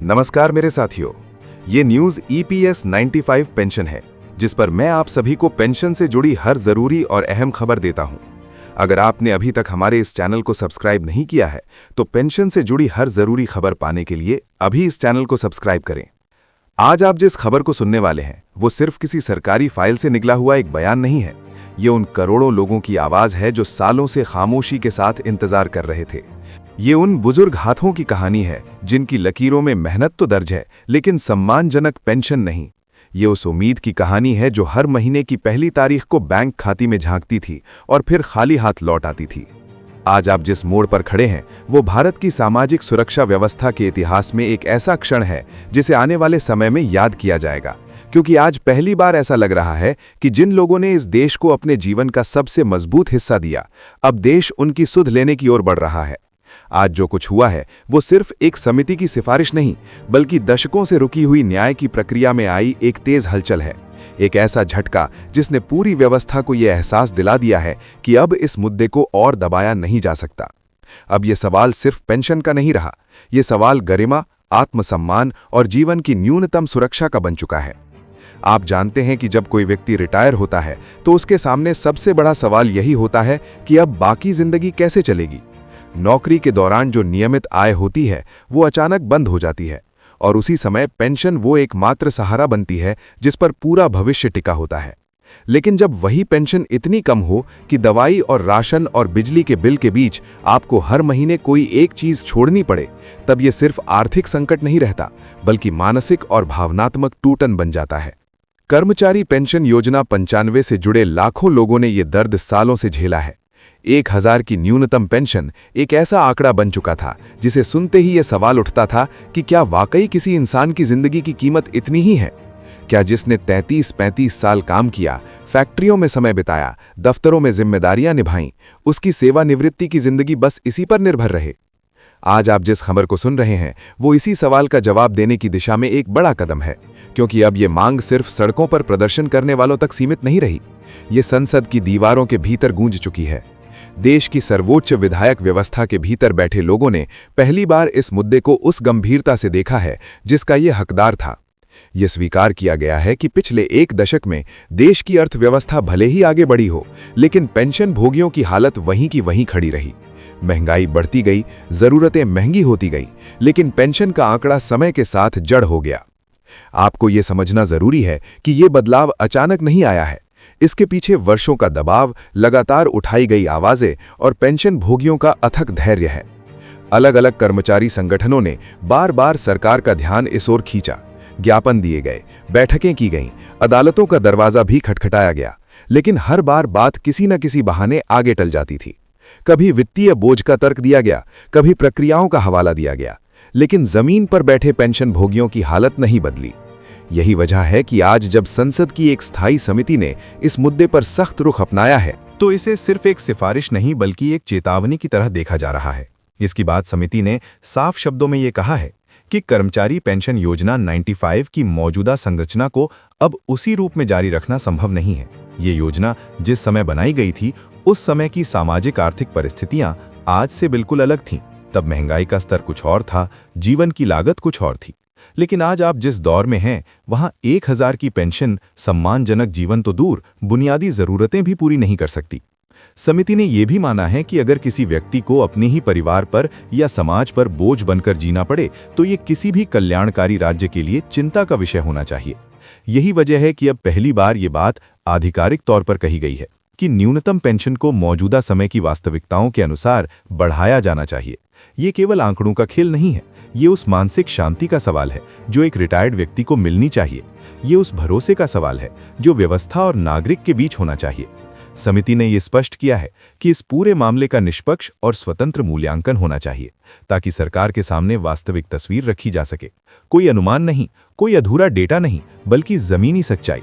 नमस्कार मेरे साथियों, ये न्यूज़ EPS 95 पेंशन है, जिस पर मैं आप सभी को पेंशन से जुड़ी हर ज़रूरी और अहम खबर देता हूं। अगर आपने अभी तक हमारे इस चैनल को सब्सक्राइब नहीं किया है, तो पेंशन से जुड़ी हर ज़रूरी खबर पाने के लिए अभी इस चैनल को सब्सक्राइब करें। आज आप जिस खबर को सुनने वाले हैं, वो सिर्फ किसी सरकारी फाइल से निकला हुआ एक बयान नहीं है। ये उन करोड़ों लोगों की आवाज़ है जो सालों से खामोशी के साथ इंतजार कर रहे थे। ये उन बुजुर्ग हाथों की कहानी है जिनकी लकीरों में मेहनत तो दर्ज है, लेकिन सम्मानजनक पेंशन नहीं। ये उस उम्मीद की कहानी है जो हर महीने की पहली तारीख को बैंक खाते में झांकती थी और फिर खाली हाथ लौट आती थी। आज आप जिस मोड़ पर खड़े हैं, वो भारत की सामाजिक सुरक्षा व्यवस्था के इतिहास में एक ऐसा क्षण है जिसे आने वाले समय में याद किया जाएगा, क्योंकि आज पहली बार ऐसा लग रहा है कि जिन लोगों ने इस देश को अपने जीवन का सबसे मजबूत हिस्सा दिया, अब देश उनकी सुध लेने की ओर बढ़ रहा है। आज जो कुछ हुआ है वो सिर्फ एक समिति की सिफारिश नहीं, बल्कि दशकों से रुकी हुई न्याय की प्रक्रिया में आई एक तेज हलचल है। एक ऐसा झटका जिसने पूरी व्यवस्था को यह एहसास दिला दिया है कि अब इस मुद्दे को और दबाया नहीं जा सकता। अब ये सवाल सिर्फ पेंशन का नहीं रहा, ये सवाल गरिमा, आत्मसम्मान और जीवन की न्यूनतम सुरक्षा का बन चुका है। आप जानते हैं कि जब कोई व्यक्ति रिटायर होता है तो उसके सामने सबसे बड़ा सवाल यही होता है कि अब बाकी जिंदगी कैसे चलेगी। नौकरी के दौरान जो नियमित आय होती है वो अचानक बंद हो जाती है, और उसी समय पेंशन वो एकमात्र सहारा बनती है जिस पर पूरा भविष्य टिका होता है। लेकिन जब वही पेंशन इतनी कम हो कि दवाई और राशन और बिजली के बिल के बीच आपको हर महीने कोई एक चीज छोड़नी पड़े, तब ये सिर्फ आर्थिक संकट नहीं रहता, बल्कि मानसिक और भावनात्मक टूटन बन जाता है। कर्मचारी पेंशन योजना 95 से जुड़े लाखों लोगों ने ये दर्द सालों से झेला है। 1000 की न्यूनतम पेंशन एक ऐसा आंकड़ा बन चुका था जिसे सुनते ही यह सवाल उठता था कि क्या वाकई किसी इंसान की जिंदगी की कीमत इतनी ही है? क्या जिसने 33-35 साल काम किया, फैक्ट्रियों में समय बिताया, दफ्तरों में जिम्मेदारियां निभाईं, उसकी सेवानिवृत्ति की जिंदगी बस इसी पर निर्भर रहे? आज आप जिस खबर को सुन रहे हैं वो इसी सवाल का जवाब देने की दिशा में एक बड़ा कदम है, क्योंकि अब ये मांग सिर्फ सड़कों पर प्रदर्शन करने वालों तक सीमित नहीं रही। ये संसद की दीवारों के भीतर गूंज चुकी है। देश की सर्वोच्च विधायक व्यवस्था के भीतर बैठे लोगों ने पहली बार इस मुद्दे को उस गंभीरता से देखा है जिसका ये हकदार था। यह स्वीकार किया गया है कि पिछले एक दशक में देश की अर्थव्यवस्था भले ही आगे बढ़ी हो, लेकिन पेंशन भोगियों की हालत वहीं की वहीं खड़ी रही। महंगाई बढ़ती गई, जरूरतें महंगी होती गई, लेकिन पेंशन का आंकड़ा समय के साथ जड़ हो गया। आपको ये समझना जरूरी है कि ये बदलाव अचानक नहीं आया है। इसके पीछे वर्षों का दबाव, लगातार उठाई गई आवाजें और पेंशन भोगियों का अथक धैर्य है। अलग अलग कर्मचारी संगठनों ने बार बार सरकार का ध्यान इस ओर खींचा, ज्ञापन दिए गए, बैठकें की गईं, अदालतों का दरवाजा भी खटखटाया गया, लेकिन हर बार बात किसी न किसी बहाने आगे टल जाती थी। कभी वित्तीय बोझ का तर्क दिया गया, कभी प्रक्रियाओं का हवाला दिया गया, लेकिन जमीन पर बैठे पेंशन भोगियों की हालत नहीं बदली। यही वजह है कि आज जब संसद की एक स्थायी समिति ने इस मुद्दे पर सख्त रुख अपनाया है, तो इसे सिर्फ एक सिफारिश नहीं बल्कि एक चेतावनी की तरह देखा जा रहा है। इसके बाद समिति ने साफ शब्दों में ये कहा है कि कर्मचारी पेंशन योजना 95 की मौजूदा संरचना को अब उसी रूप में जारी रखना संभव नहीं है। ये योजना जिस समय बनाई गई थी, उस समय की सामाजिक आर्थिक परिस्थितियां आज से बिल्कुल अलग थीं। तब महंगाई का स्तर कुछ और था, जीवन की लागत कुछ और थी। लेकिन आज आप जिस दौर में हैं, वहां 1000 की पेंशन सम्मानजनक जीवन तो दूर, बुनियादी जरूरतें भी पूरी नहीं कर सकती। समिति ने यह भी माना है कि अगर किसी व्यक्ति को अपने ही परिवार पर या समाज पर बोझ बनकर जीना पड़े, तो ये किसी भी कल्याणकारी राज्य के लिए चिंता का विषय होना चाहिए। यही वजह है कि अब पहली बार ये बात आधिकारिक तौर पर कही गई है कि न्यूनतम पेंशन को मौजूदा समय की वास्तविकताओं के अनुसार बढ़ाया जाना चाहिए। ये केवल आंकड़ों का खेल नहीं है, ये उस मानसिक शांति का सवाल है जो एक रिटायर्ड व्यक्ति को मिलनी चाहिए। ये उस भरोसे का सवाल है जो व्यवस्था और नागरिक के बीच होना चाहिए। समिति ने यह स्पष्ट किया है कि इस पूरे मामले का निष्पक्ष और स्वतंत्र मूल्यांकन होना चाहिए, ताकि सरकार के सामने वास्तविक तस्वीर रखी जा सके। कोई अनुमान नहीं, कोई अधूरा डेटा नहीं, बल्कि जमीनी सच्चाई।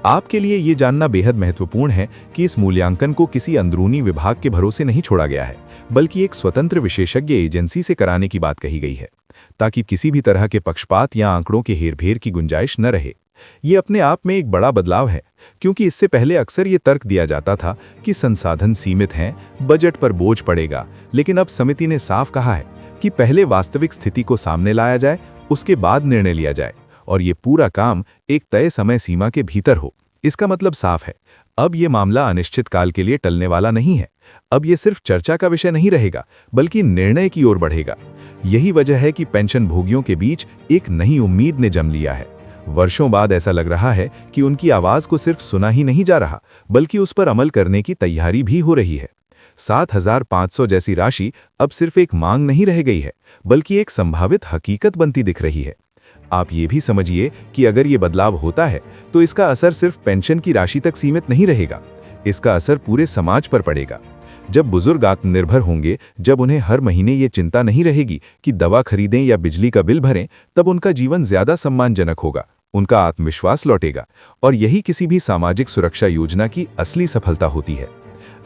आपके लिए ये जानना बेहद महत्वपूर्ण है कि इस मूल्यांकन को किसी अंदरूनी विभाग के भरोसे नहीं छोड़ा गया है, बल्कि एक स्वतंत्र विशेषज्ञ एजेंसी से कराने की बात कही गई है, ताकि किसी भी तरह के पक्षपात या आंकड़ों के हेरफेर की गुंजाइश न रहे। ये अपने आप में एक बड़ा बदलाव है, क्योंकि इससे पहले अक्सर ये तर्क दिया जाता था कि संसाधन सीमित हैं, बजट पर बोझ पड़ेगा। लेकिन अब समिति ने साफ कहा है कि पहले वास्तविक स्थिति को सामने लाया जाए, उसके बाद निर्णय लिया जाए और ये पूरा काम एक तय समय सीमा के भीतर हो। इसका मतलब साफ है, अब ये मामला अनिश्चित काल के लिए टलने वाला नहीं है। अब ये सिर्फ चर्चा का विषय नहीं रहेगा, बल्कि निर्णय की ओर बढ़ेगा। यही वजह है कि पेंशन भोगियों के बीच एक नई उम्मीद ने जन्म लिया है। वर्षों बाद ऐसा लग रहा है कि उनकी आवाज को सिर्फ सुना ही नहीं जा रहा, बल्कि उस पर अमल करने की तैयारी भी हो रही है। 7,500 जैसी राशि अब सिर्फ एक मांग नहीं रह गई है, बल्कि एक संभावित हकीकत बनती दिख रही है। आप ये भी समझिए कि अगर ये बदलाव होता है तो इसका असर सिर्फ पेंशन की राशि तक सीमित नहीं रहेगा, इसका असर पूरे समाज पर पड़ेगा। जब बुजुर्ग आत्मनिर्भर होंगे, जब उन्हें हर महीने ये चिंता नहीं रहेगी कि दवा खरीदें या बिजली का बिल भरें, तब उनका जीवन ज्यादा सम्मानजनक होगा, उनका आत्मविश्वास लौटेगा। और यही किसी भी सामाजिक सुरक्षा योजना की असली सफलता होती है।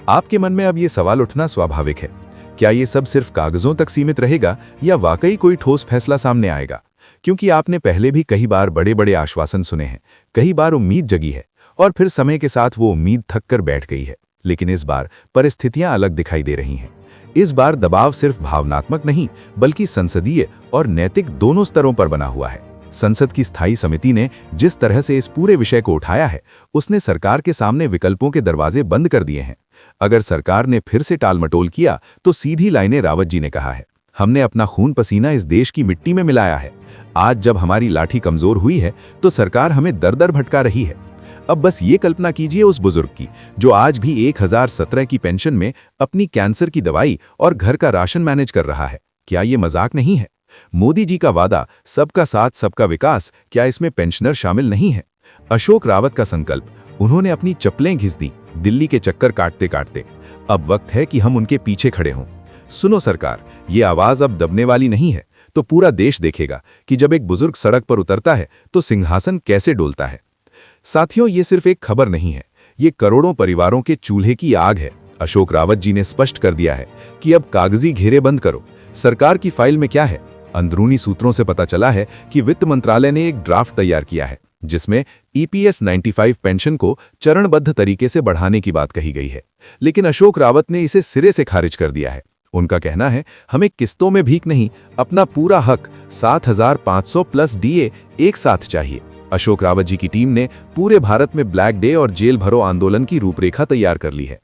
आपके मन में अब ये सवाल उठना स्वाभाविक है, क्या ये सब सिर्फ कागजों तक सीमित रहेगा या वाकई कोई ठोस फैसला सामने आएगा? क्योंकि आपने पहले भी कई बार बड़े बड़े आश्वासन सुने हैं, कई बार उम्मीद जगी है और फिर समय के साथ वो उम्मीद थक कर बैठ गई है। लेकिन इस बार परिस्थितियां अलग दिखाई दे रही हैं। इस बार दबाव सिर्फ भावनात्मक नहीं, बल्कि संसदीय और नैतिक दोनों स्तरों पर बना हुआ है। संसद की स्थायी समिति ने जिस तरह से इस पूरे विषय को उठाया है, उसने सरकार के सामने विकल्पों के दरवाजे बंद कर दिए हैं। अगर सरकार ने फिर से टालमटोल किया तो सीधी लाइनें रावत जी ने कहा है, हमने अपना खून पसीना इस देश की मिट्टी में मिलाया है। आज जब हमारी लाठी कमजोर हुई है तो सरकार हमें दर दर भटका रही है। अब बस ये कल्पना कीजिए उस बुजुर्ग की जो आज भी 1017 की पेंशन में अपनी कैंसर की दवाई और घर का राशन मैनेज कर रहा है। क्या ये मजाक नहीं है? मोदी जी का वादा सबका साथ सबका विकास, क्या इसमें पेंशनर शामिल नहीं है? अशोक रावत का संकल्प, उन्होंने अपनी चप्पलें घिस दी दिल्ली के चक्कर काटते काटते। अब वक्त है कि हम उनके पीछे खड़े हों। सुनो सरकार, ये आवाज अब दबने वाली नहीं है। तो पूरा देश देखेगा कि जब एक बुजुर्ग सड़क पर उतरता है तो सिंहासन कैसे डोलता है। साथियों, ये सिर्फ एक खबर नहीं है, ये करोड़ों परिवारों के चूल्हे की आग है। अशोक रावत जी ने स्पष्ट कर दिया है कि अब कागजी घेरे बंद करो। सरकार की फाइल में क्या है? अंदरूनी सूत्रों से पता चला है कि वित्त मंत्रालय ने एक ड्राफ्ट तैयार किया है जिसमें EPS 95 पेंशन को चरणबद्ध तरीके से बढ़ाने की बात कही गई है। लेकिन अशोक रावत ने इसे सिरे से खारिज कर दिया है। उनका कहना है, हमें किस्तों में भीख नहीं, अपना पूरा हक 7,500 प्लस DA एक साथ चाहिए। अशोक रावत जी की टीम ने पूरे भारत में ब्लैक डे और जेल भरो आंदोलन की रूपरेखा तैयार कर ली है।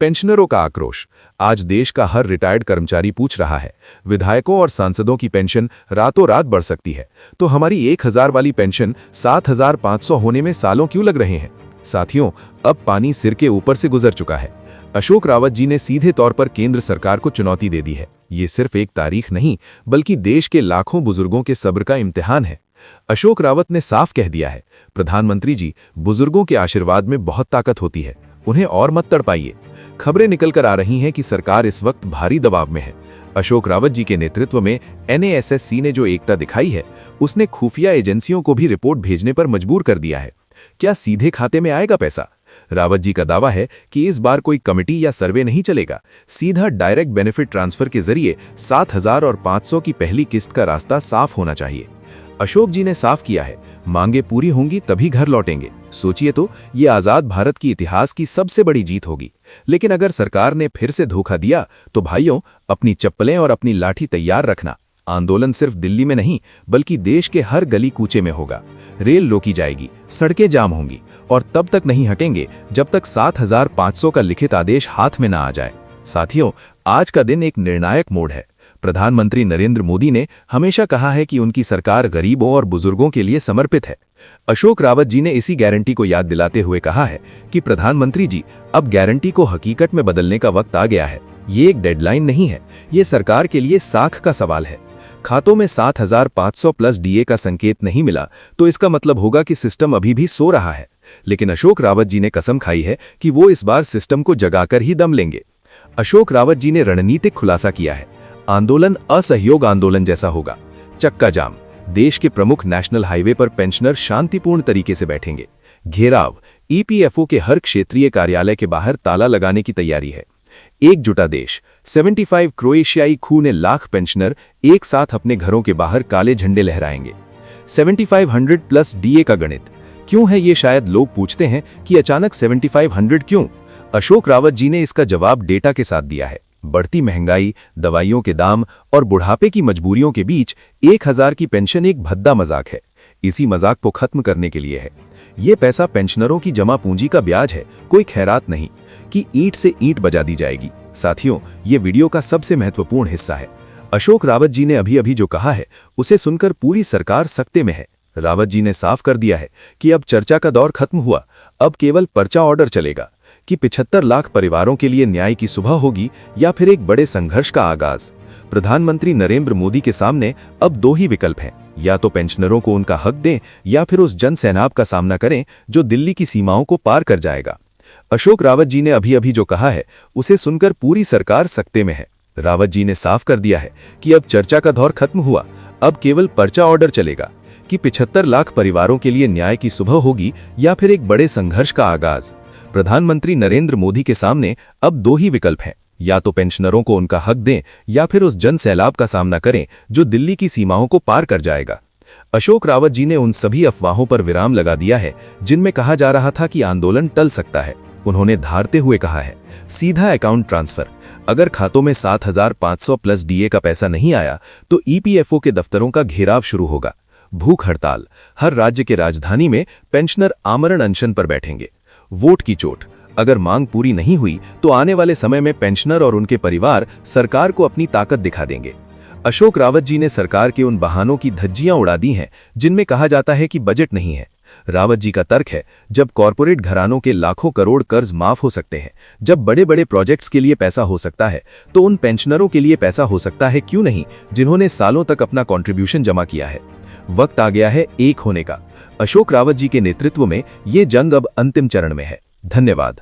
पेंशनरों का आक्रोश, आज देश का हर रिटायर्ड कर्मचारी पूछ रहा है, विधायकों और सांसदों की पेंशन रातों रात बढ़ सकती है, तो हमारी 1,000 वाली पेंशन 7,500 होने में सालों क्यों लग रहे हैं? साथियों, अब पानी सिर के ऊपर से गुजर चुका है। अशोक रावत जी ने सीधे तौर पर केंद्र सरकार को चुनौती दे दी है। ये सिर्फ एक तारीख नहीं, बल्कि देश के लाखों बुजुर्गों के सब्र का इम्तिहान है। अशोक रावत ने साफ कह दिया है, प्रधानमंत्री जी, बुजुर्गों के आशीर्वाद में बहुत ताकत होती है, उन्हें और मत तड़पाइए। खबरें निकलकर आ रही हैं कि सरकार इस वक्त भारी दबाव में है। अशोक रावत जी के नेतृत्व में NASSC ने जो एकता दिखाई है, उसने खुफिया एजेंसियों को भी रिपोर्ट भेजने पर मजबूर कर दिया है। क्या सीधे खाते में आएगा पैसा? रावत जी का दावा है कि इस बार कोई कमेटी या सर्वे नहीं चलेगा, सीधा डायरेक्ट बेनिफिट ट्रांसफर के जरिए 7,500 की पहली किस्त का रास्ता साफ होना चाहिए। अशोक जी ने साफ किया है, मांगे पूरी होंगी तभी घर लौटेंगे। सोचिए तो, ये आजाद भारत की इतिहास की सबसे बड़ी जीत होगी। लेकिन अगर सरकार ने फिर से धोखा दिया तो भाइयों, अपनी चप्पलें और अपनी लाठी तैयार रखना। आंदोलन सिर्फ दिल्ली में नहीं, बल्कि देश के हर गली कूचे में होगा। रेल रोकी जाएगी, सड़कें जाम होंगी और तब तक नहीं हटेंगे जब तक 7,500 का लिखित आदेश हाथ में ना आ जाए। साथियों, आज का दिन एक निर्णायक मोड़ है। प्रधानमंत्री नरेंद्र मोदी ने हमेशा कहा है कि उनकी सरकार गरीबों और बुजुर्गों के लिए समर्पित है। अशोक रावत जी ने इसी गारंटी को याद दिलाते हुए कहा है कि प्रधानमंत्री जी, अब गारंटी को हकीकत में बदलने का वक्त आ गया है। ये एक डेडलाइन नहीं है, ये सरकार के लिए साख का सवाल है। खातों में 7,500 प्लस DA का संकेत नहीं मिला तो इसका मतलब होगा कि सिस्टम अभी भी सो रहा है। लेकिन अशोक रावत जी ने कसम खाई है कि वो इस बार सिस्टम को जगाकर ही दम लेंगे। अशोक रावत जी ने रणनीतिक खुलासा किया है, आंदोलन असहयोग आंदोलन जैसा होगा। चक्का जाम, देश के प्रमुख नेशनल हाईवे पर पेंशनर शांतिपूर्ण तरीके से बैठेंगे। घेराव, EPFO के हर क्षेत्रीय कार्यालय के बाहर ताला लगाने की तैयारी है। एकजुटा देश, 75 क्रोएशियाई खूने लाख पेंशनर एक साथ अपने घरों के बाहर काले झंडे लहराएंगे। 7500 प्लस DA का गणित क्यों है, ये शायद लोग पूछते हैं कि अचानक 7500 क्यों? अशोक रावत जी ने इसका जवाब डेटा के साथ दिया है। बढ़ती महंगाई, दवाइयों के दाम और बुढ़ापे की मजबूरियों के बीच 1000 की पेंशन एक भद्दा मजाक है। इसी मजाक को खत्म करने के लिए है। ये पैसा पेंशनरों की जमा पूंजी का ब्याज है, कोई खैरात नहीं कि ईंट से ईंट बजा दी जाएगी। साथियों, ये वीडियो का सबसे महत्वपूर्ण हिस्सा है। अशोक रावत जी ने अभी जो कहा है, उसे सुनकर पूरी सरकार सकते में है। रावत जी ने साफ कर दिया है कि अब चर्चा का दौर खत्म हुआ, अब केवल पर्चा ऑर्डर चलेगा कि 75 लाख परिवारों के लिए न्याय की सुबह होगी या फिर एक बड़े संघर्ष का आगाज। प्रधानमंत्री नरेंद्र मोदी के सामने अब दो ही विकल्प हैं, या तो पेंशनरों को उनका हक दें या फिर उस जन सैलाब का सामना करें जो दिल्ली की सीमाओं को पार कर जाएगा। अशोक रावत जी ने अभी जो कहा है, उसे सुनकर पूरी सरकार सकते में है। रावत जी ने साफ कर दिया है कि अब चर्चा का दौर खत्म हुआ, अब केवल पर्चा ऑर्डर चलेगा कि 75 लाख परिवारों के लिए न्याय की सुबह होगी या फिर एक बड़े संघर्ष का आगाज। प्रधानमंत्री नरेंद्र मोदी के सामने अब दो ही विकल्प हैं, या तो पेंशनरों को उनका हक दें या फिर उस जन सैलाब का सामना करें जो दिल्ली की सीमाओं को पार कर जाएगा। अशोक रावत जी ने उन सभी अफवाहों पर विराम लगा दिया है जिनमें कहा जा रहा था कि आंदोलन टल सकता है। उन्होंने धारते हुए कहा है, सीधा अकाउंट ट्रांसफर। अगर खातों में 7500 प्लस डीए का पैसा नहीं आया तो ईपीएफओ के दफ्तरों का घेराव शुरू होगा। भूख हड़ताल, हर राज्य के राजधानी में पेंशनर आमरण अनशन पर बैठेंगे। वोट की चोट, अगर मांग पूरी नहीं हुई तो आने वाले समय में पेंशनर और उनके परिवार सरकार को अपनी ताकत दिखा देंगे। अशोक रावत जी ने सरकार के उन बहानों की धज्जियां उड़ा दी हैं जिनमें कहा जाता है कि बजट नहीं है। रावत जी का तर्क है, जब कॉरपोरेट घरानों के लाखों करोड़ कर्ज माफ हो सकते हैं, जब बड़े बड़े प्रोजेक्ट्स के लिए पैसा हो सकता है, तो उन पेंशनरों के लिए पैसा हो सकता है क्यों नहीं, जिन्होंने सालों तक अपना कंट्रीब्यूशन जमा किया है। वक्त आ गया है एक होने का। अशोक रावत जी के नेतृत्व में ये जंग अब अंतिम चरण में है। धन्यवाद।